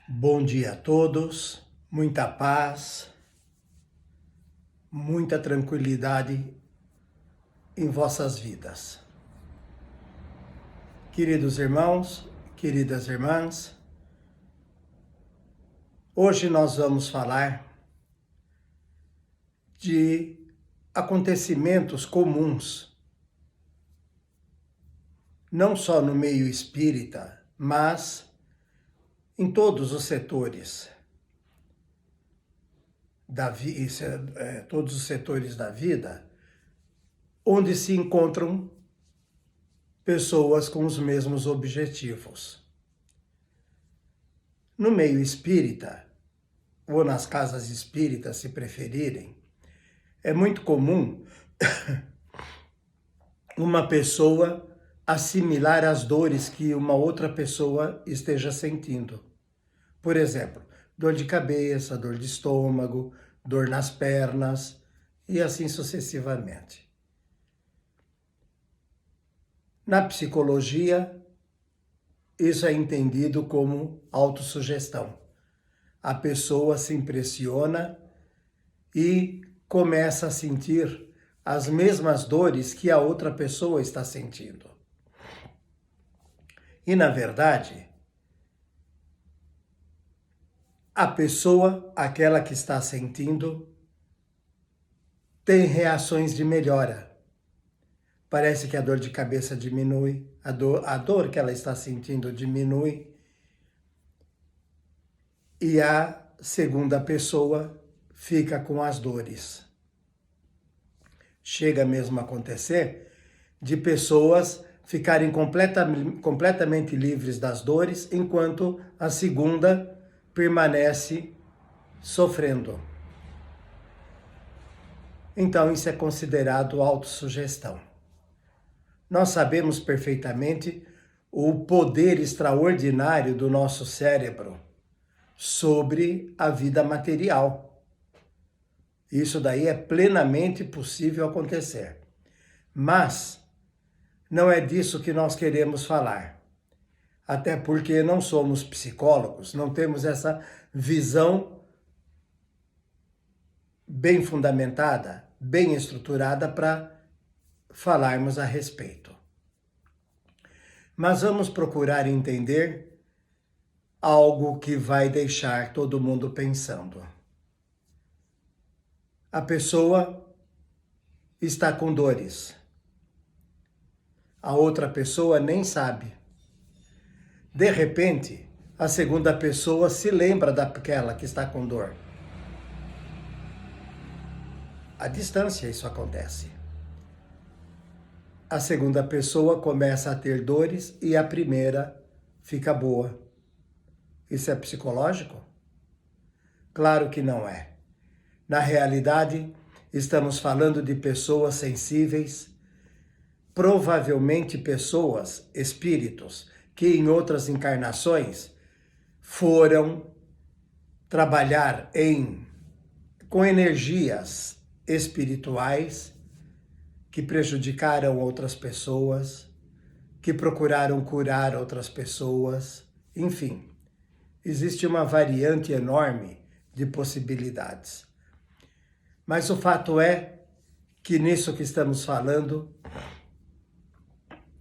Bom dia a todos, muita paz, muita tranquilidade em vossas vidas. Queridos irmãos, queridas irmãs, hoje nós vamos falar de acontecimentos comuns, não só no meio espírita, mas em todos os setores todos os setores da vida, onde se encontram pessoas com os mesmos objetivos. No meio espírita, ou nas casas espíritas, se preferirem, é muito comum uma pessoa assimilar as dores que uma outra pessoa esteja sentindo. Por exemplo, dor de cabeça, dor de estômago, dor nas pernas e assim sucessivamente. Na psicologia, isso é entendido como autossugestão. A pessoa se impressiona e começa a sentir as mesmas dores que a outra pessoa está sentindo. E, na verdade, a pessoa, aquela que está sentindo, tem reações de melhora. Parece que a dor de cabeça diminui, a dor que ela está sentindo diminui, e a segunda pessoa fica com as dores. Chega mesmo a acontecer de pessoas ficarem completamente livres das dores, enquanto a segunda permanece sofrendo. Então, isso é considerado autossugestão. Nós sabemos perfeitamente o poder extraordinário do nosso cérebro sobre a vida material. Isso daí é plenamente possível acontecer. Mas não é disso que nós queremos falar. Até porque não somos psicólogos, não temos essa visão bem fundamentada, bem estruturada para falarmos a respeito. Mas vamos procurar entender algo que vai deixar todo mundo pensando. A pessoa está com dores. A outra pessoa nem sabe. De repente, a segunda pessoa se lembra daquela que está com dor. À distância isso acontece. A segunda pessoa começa a ter dores e a primeira fica boa. Isso é psicológico? Claro que não é. Na realidade, estamos falando de pessoas sensíveis, provavelmente pessoas, espíritos, que em outras encarnações foram trabalhar com energias espirituais que prejudicaram outras pessoas, que procuraram curar outras pessoas, enfim, existe uma variante enorme de possibilidades. Mas o fato é que nisso que estamos falando,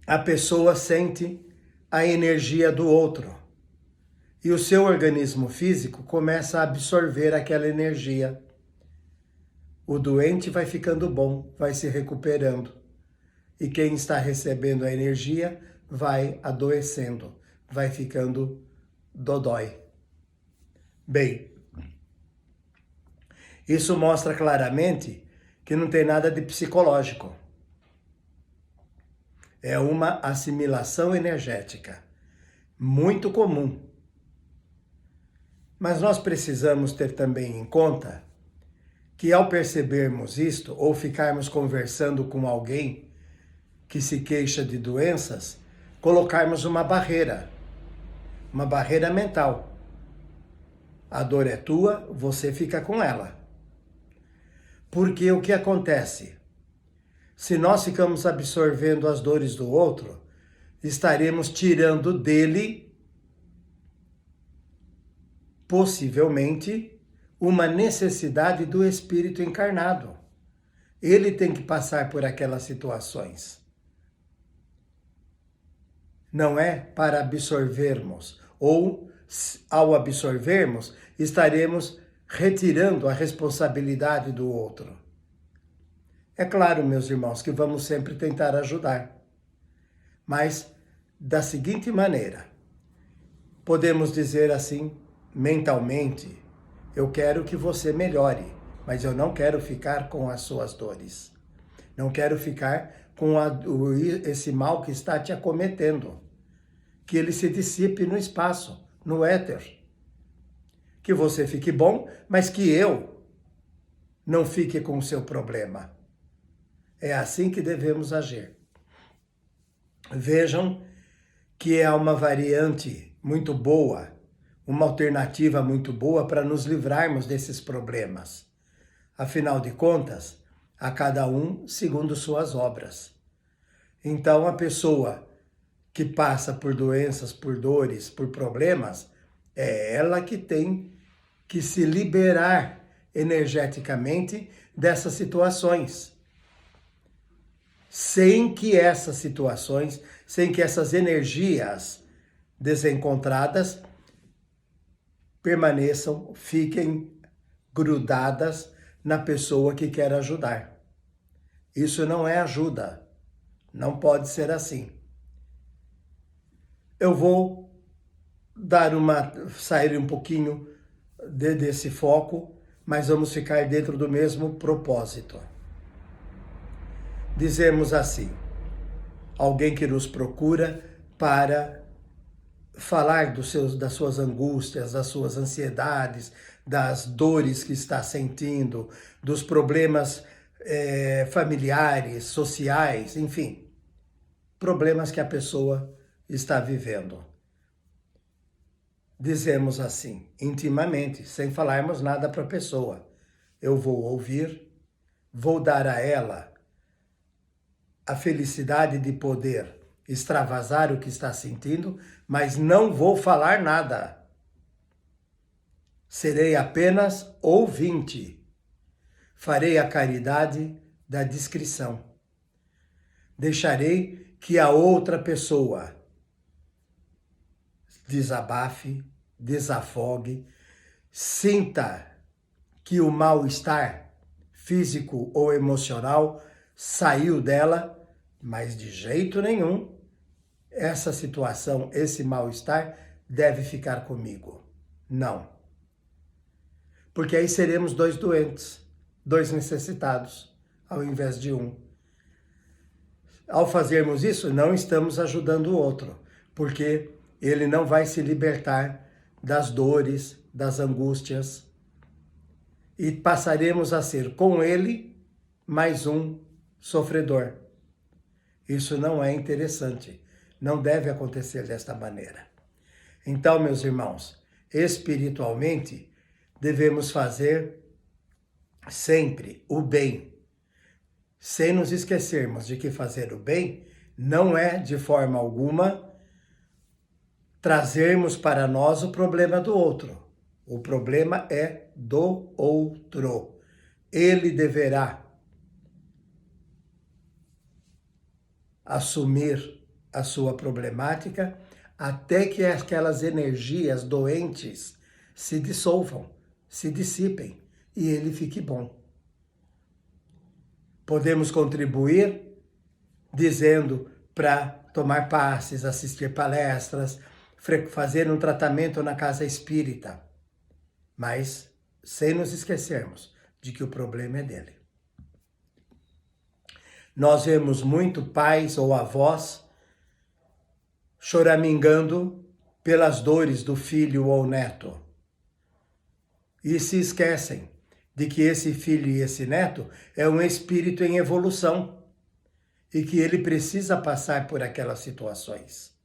a pessoa sente a energia do outro e o seu organismo físico começa a absorver aquela energia. O doente vai ficando bom, vai se recuperando. E quem está recebendo a energia vai adoecendo, vai ficando dodói. Bem, isso mostra claramente que não tem nada de psicológico. É uma assimilação energética, muito comum. Mas nós precisamos ter também em conta que ao percebermos isto, ou ficarmos conversando com alguém que se queixa de doenças, colocarmos uma barreira mental. A dor é tua, você fica com ela. Porque o que acontece? Se nós ficamos absorvendo as dores do outro, estaremos tirando dele possivelmente uma necessidade do espírito encarnado. Ele tem que passar por aquelas situações. Não é para absorvermos, ou ao absorvermos, estaremos retirando a responsabilidade do outro. É claro, meus irmãos, que vamos sempre tentar ajudar, mas da seguinte maneira, podemos dizer assim, mentalmente, eu quero que você melhore, mas eu não quero ficar com as suas dores. Não quero ficar com esse mal que está te acometendo. Que ele se dissipe no espaço, no éter. Que você fique bom, mas que eu não fique com o seu problema. É assim que devemos agir. Vejam que é uma variante muito boa, uma alternativa muito boa para nos livrarmos desses problemas. Afinal de contas, a cada um segundo suas obras. Então, a pessoa que passa por doenças, por dores, por problemas, é ela que tem que se liberar energeticamente dessas situações. Sem que essas situações, sem que essas energias desencontradas permaneçam, fiquem grudadas na pessoa que quer ajudar. Isso não é ajuda. Não pode ser assim. Eu vou sair um pouquinho desse foco, mas vamos ficar dentro do mesmo propósito. Dizemos assim, alguém que nos procura para falar das suas angústias, das suas ansiedades, das dores que está sentindo, dos problemas familiares, sociais, enfim, problemas que a pessoa está vivendo. Dizemos assim, intimamente, sem falarmos nada para a pessoa. Eu vou ouvir, vou dar a ela a felicidade de poder extravasar o que está sentindo, mas não vou falar nada. Serei apenas ouvinte. Farei a caridade da discrição. Deixarei que a outra pessoa desabafe, desafogue, sinta que o mal-estar físico ou emocional saiu dela, mas de jeito nenhum essa situação, esse mal-estar deve ficar comigo. Não. Porque aí seremos dois doentes, dois necessitados, ao invés de um. Ao fazermos isso, não estamos ajudando o outro, porque ele não vai se libertar das dores, das angústias, e passaremos a ser com ele mais um sofredor. Isso não é interessante, não deve acontecer desta maneira. Então, meus irmãos, espiritualmente, devemos fazer sempre o bem, sem nos esquecermos de que fazer o bem não é, de forma alguma, trazermos para nós o problema do outro. O problema é do outro. Ele deverá assumir a sua problemática até que aquelas energias doentes se dissolvam, se dissipem e ele fique bom. Podemos contribuir dizendo para tomar passes, assistir palestras, fazer um tratamento na casa espírita, mas sem nos esquecermos de que o problema é dele. Nós vemos muito pais ou avós choramingando pelas dores do filho ou neto. E se esquecem de que esse filho e esse neto é um espírito em evolução e que ele precisa passar por aquelas situações.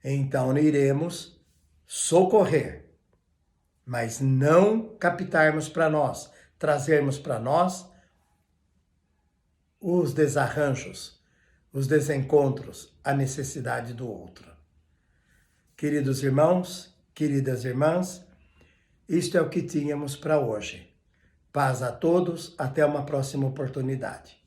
Então iremos socorrer, mas não captarmos para nós, trazermos para nós os desarranjos, os desencontros, a necessidade do outro. Queridos irmãos, Queridas irmãs, isto é o que tínhamos para hoje. Paz a todos, até uma próxima oportunidade.